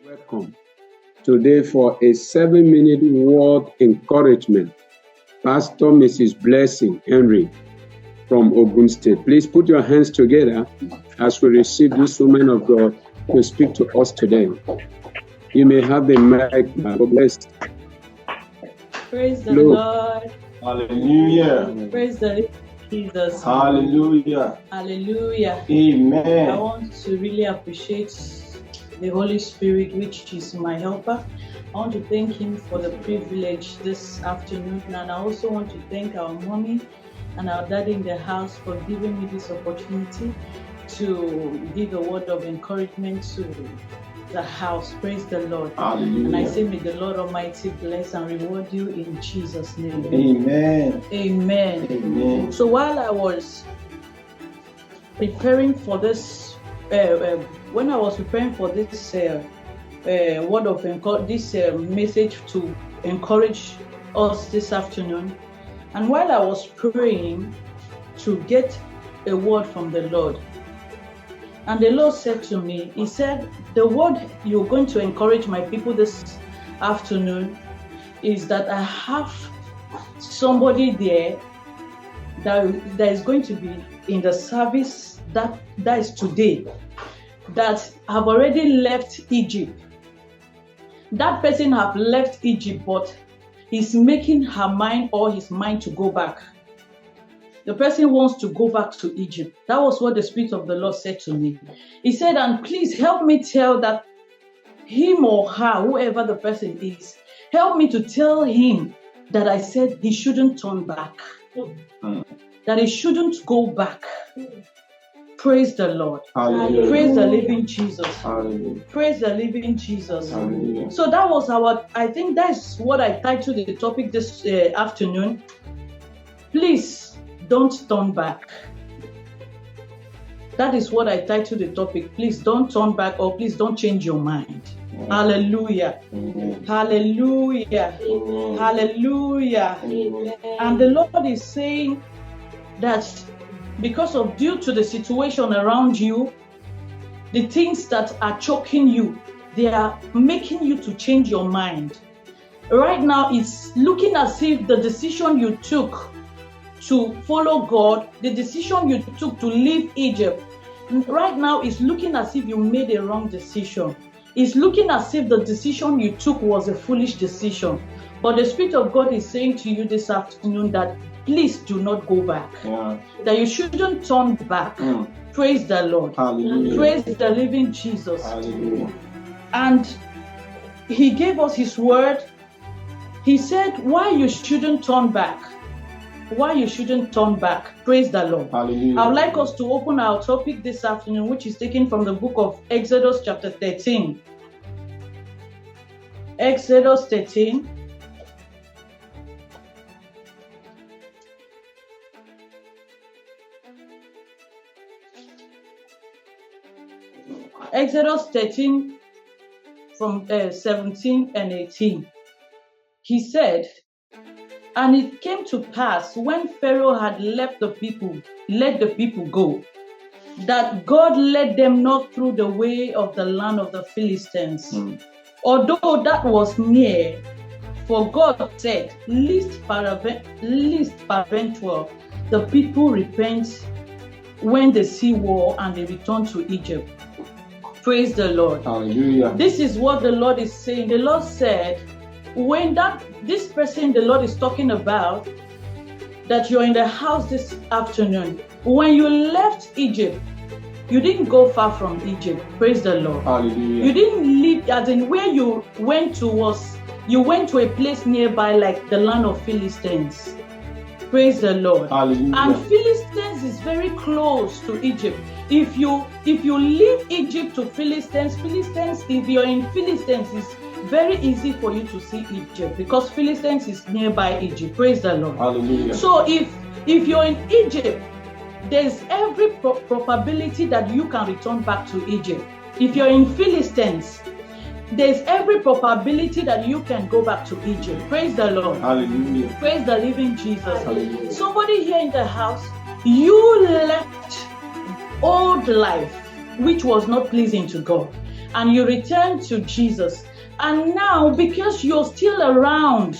Welcome today for a 7-minute word encouragement. Pastor Mrs. Blessing Henry from Ogun State. Please put your hands together as we receive this woman of God to speak to us today. You may have the mic. God bless. Praise the Lord. Hallelujah. Praise the Lord Jesus. Hallelujah. Hallelujah. Amen. I want to really appreciate the Holy Spirit, which is my helper. I want to thank him for the privilege this afternoon, and I also want to thank our mommy and our daddy in the house for giving me this opportunity to give a word of encouragement to the house. Praise the Lord. Hallelujah. And I say, may the Lord Almighty bless and reward you in Jesus' name. Amen. Amen. Amen. So while I was preparing for this, when I was preparing for this word of this message to encourage us this afternoon, and while I was praying to get a word from the Lord, and the Lord said to me, he said, the word you're going to encourage my people this afternoon is that I have somebody there that is going to be in the service that is today, that have already left Egypt. That person have left Egypt, but is making her mind or his mind to go back. The person wants to go back to Egypt. That was what the Spirit of the Lord said to me. He said, and please help me tell that him or her, whoever the person is, help me to tell him that I said he shouldn't turn back. That he shouldn't go back. Praise the Lord. Hallelujah. Praise the living Jesus. Hallelujah. Praise the living Jesus. Hallelujah. So that was I think that's what I titled the topic this afternoon. Please don't turn back. That is what I titled the topic. Please don't turn back, or please don't change your mind. Amen. Hallelujah. Amen. Hallelujah. Amen. Hallelujah. Amen. And the Lord is saying that because of due to the situation around you, the things that are choking you, they are making you to change your mind. Right now, it's looking as if the decision you took to follow God, the decision you took to leave Egypt, right now is looking as if you made a wrong decision. It's looking as if the decision you took was a foolish decision. But the Spirit of God is saying to you this afternoon that please do not go back. Yeah. That you shouldn't turn back. Praise the Lord. Hallelujah. Praise the living Jesus. Hallelujah. And he gave us his word. He said why you shouldn't turn back. Why you shouldn't turn back. Praise the Lord. Hallelujah. I would like us to open our topic this afternoon, which is taken from the book of Exodus chapter 13. Exodus 13. Exodus 13 from 17 and 18. He said, and it came to pass when Pharaoh had let the people go, that God led them not through the way of the land of the Philistines, although that was near. For God said, least peradventure the people repent when they see war and they return to Egypt. Praise the Lord. Hallelujah. This is what the Lord is saying. The Lord said, when this person the Lord is talking about, that you're in the house this afternoon, when you left Egypt, you didn't go far from Egypt. Praise the Lord. Hallelujah. You didn't live, as in where you went to you went to a place nearby like the land of Philistines. Praise the Lord. Hallelujah. And Philistines is very close to Egypt. If you leave Egypt to Philistines, if you're in Philistines, it's very easy for you to see Egypt because Philistines is nearby Egypt. Praise the Lord. Hallelujah. So if you're in Egypt, there's every probability that you can return back to Egypt. If you're in Philistines, there's every probability that you can go back to Egypt. Praise the Lord. Hallelujah. Praise the living Jesus. Hallelujah. Somebody here in the house, you left old life, which was not pleasing to God, and you return to Jesus. And now, because you're still around,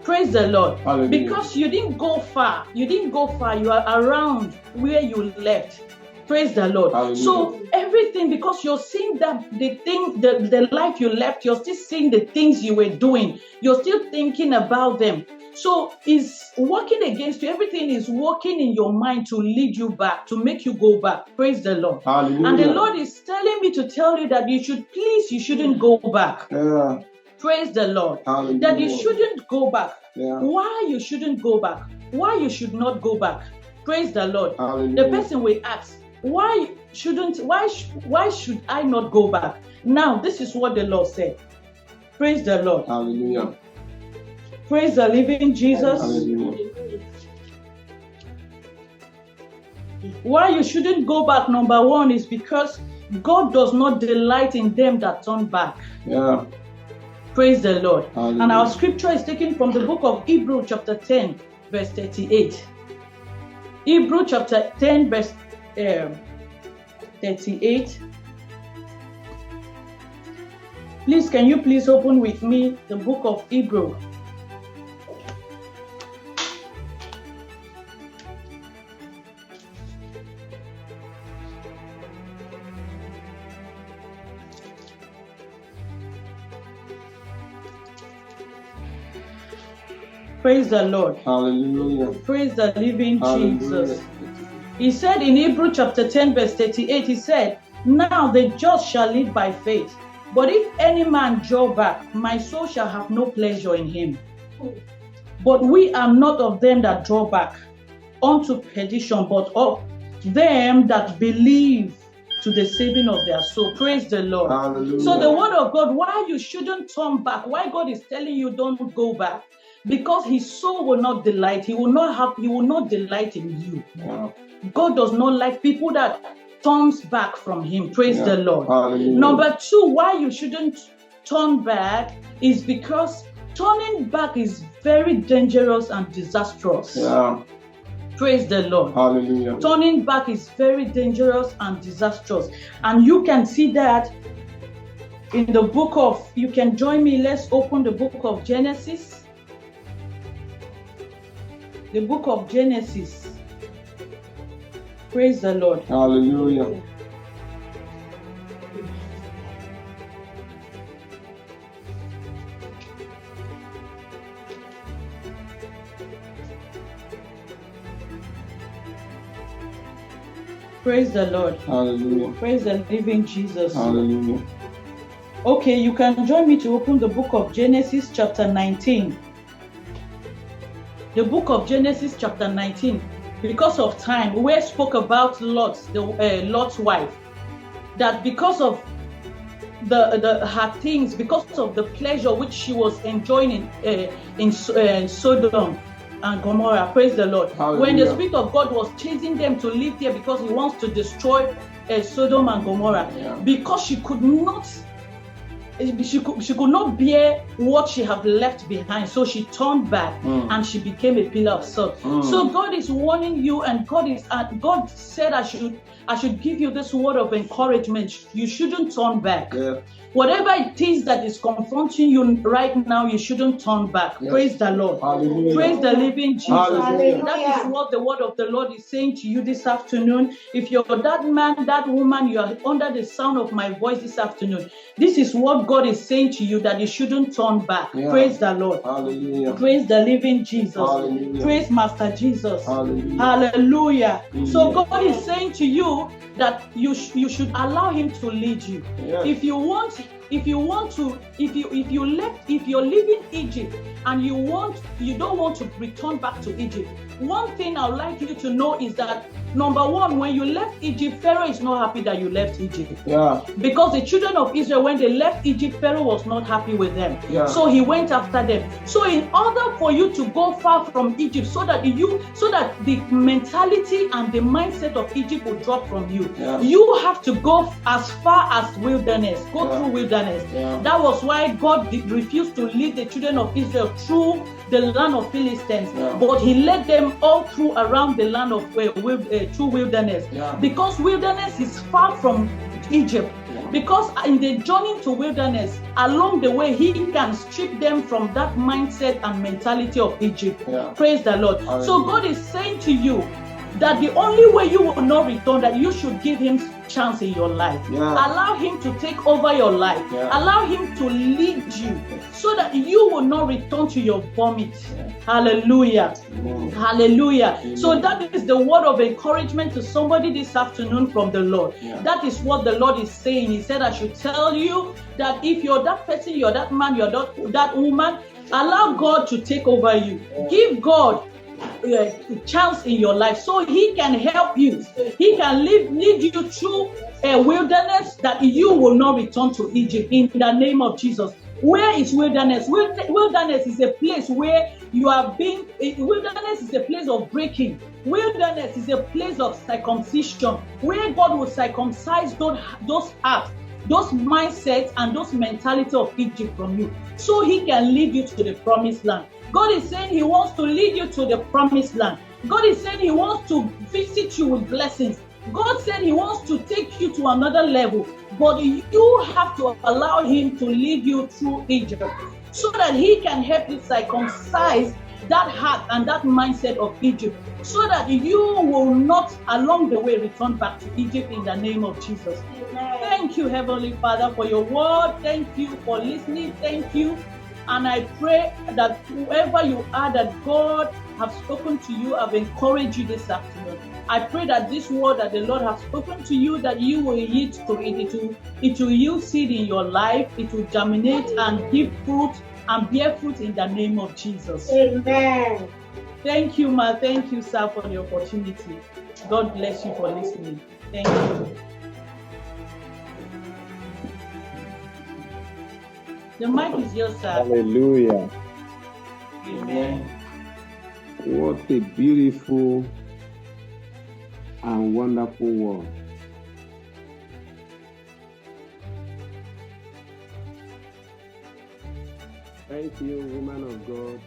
praise the Lord, Hallelujah. because you didn't go far, you are around where you left. Praise the Lord. Hallelujah. So everything, because you're seeing that the life you left, you're still seeing the things you were doing, you're still thinking about them. So it's working against you. Everything is working in your mind to lead you back, to make you go back. Praise the Lord. Hallelujah. And the Lord is telling me to tell you that you shouldn't go back. Yeah. Praise the Lord. Hallelujah. That you shouldn't go back. Yeah. Why you shouldn't go back? Why you should not go back? Praise the Lord. Hallelujah. The person will ask, why should I not go back? Now, this is what the Lord said. Praise the Lord. Hallelujah. Praise the living Jesus. Hallelujah. Why you shouldn't go back, number one, is because God does not delight in them that turn back. Yeah. Praise the Lord. Hallelujah. And our scripture is taken from the book of Hebrews chapter 10, verse 38. Hebrews chapter 10, verse 38. Please, can you please open with me the book of Hebrews? Praise the Lord. Hallelujah. Praise the living Hallelujah. Jesus. He said in Hebrews chapter 10, verse 38, he said, now the just shall live by faith. But if any man draw back, my soul shall have no pleasure in him. But we are not of them that draw back unto perdition, but of them that believe to the saving of their soul. Praise the Lord. Hallelujah. So the word of God, why you shouldn't turn back, why God is telling you don't go back, because his soul will not delight. He will not delight in you. Yeah. God does not like people that turns back from him. Praise the Lord. Hallelujah. Number two, why you shouldn't turn back is because turning back is very dangerous and disastrous. Yeah. Praise the Lord. Hallelujah. Turning back is very dangerous and disastrous. And you can see that in the book of, you can join me, let's open the book of Genesis. The book of Genesis. Praise the Lord. Hallelujah. Praise the Lord. Hallelujah. Praise the living Jesus. Hallelujah. Okay, you can join me to open the book of Genesis chapter 19. The book of Genesis chapter 19. Because of time, we spoke about Lot's wife. That because of her things, because of the pleasure which she was enjoying in Sodom and Gomorrah, praise the Lord. Hallelujah. When the Spirit of God was chasing them to live there because he wants to destroy Sodom and Gomorrah, because she could not bear what she had left behind, so she turned back and she became a pillar of salt. So God is warning you, and God said I should give you this word of encouragement. You shouldn't turn back. Whatever it is that is confronting you right now, you shouldn't turn back. Praise the Lord. Hallelujah. Praise the living Jesus. Hallelujah. That is what the word of the Lord is saying to you this afternoon. If you're that man, that woman, you are under the sound of my voice this afternoon. This is what God is saying to you, that you shouldn't turn back. Praise the Lord. Hallelujah. Praise the living Jesus. Hallelujah. Praise Master Jesus. Hallelujah. Hallelujah. So God is saying to you that you should allow him to lead you. If you're leaving Egypt and you don't want to return back to Egypt, one thing I would like you to know is that, number one, when you left Egypt, Pharaoh is not happy that you left Egypt. Because the children of Israel, when they left Egypt, Pharaoh was not happy with them. So he went after them. So in order for you to go far from Egypt, so that the mentality and the mindset of Egypt will drop from you, you have to go as far as wilderness, go through wilderness. That was why God refused to lead the children of Israel through the land of Philistines, Yeah. but he led them all through around the land of through wilderness. Yeah. Because wilderness is far from Egypt. Yeah. Because in the journey to wilderness, along the way, he can strip them from that mindset and mentality of Egypt. Yeah. Praise the Lord. Hallelujah. So God is saying to you that the only way you will not return, that you should give him chance in your life. Yeah. Allow him to take over your life. Yeah. Allow him to lead you so that you will not return to your vomit. Yeah. Hallelujah. Amen. Hallelujah. Amen. So that is the word of encouragement to somebody this afternoon from the Lord. Yeah. That is what the Lord is saying. He said, I should tell you that if you're that person, you're that man, you're that woman, allow God to take over you. Yeah. Give God a chance in your life so he can help you. He can lead you through a wilderness that you will not return to Egypt in the name of Jesus. Where is wilderness? Wilderness is a place where you are being, wilderness is a place of breaking. Wilderness is a place of circumcision, where God will circumcise those hearts, those mindsets, and those mentality of Egypt from you, so he can lead you to the promised land. God is saying he wants to lead you to the promised land. God is saying he wants to visit you with blessings. God said he wants to take you to another level, but you have to allow him to lead you through Egypt so that he can help you circumcise that heart and that mindset of Egypt, so that you will not along the way return back to Egypt in the name of Jesus. Amen. Thank you, Heavenly Father, for your word. Thank you for listening. Thank you. And I pray that whoever you are, that God has spoken to you, have encouraged you this afternoon. I pray that this word that the Lord has spoken to you, that you will eat to it. It will yield seed in your life. It will germinate and give fruit and bear fruit in the name of Jesus. Amen. Thank you, ma. Thank you, sir, for the opportunity. God bless you for listening. Thank you. The mic is yours, sir. Hallelujah. Amen. What a beautiful and wonderful word. Thank you, woman of God.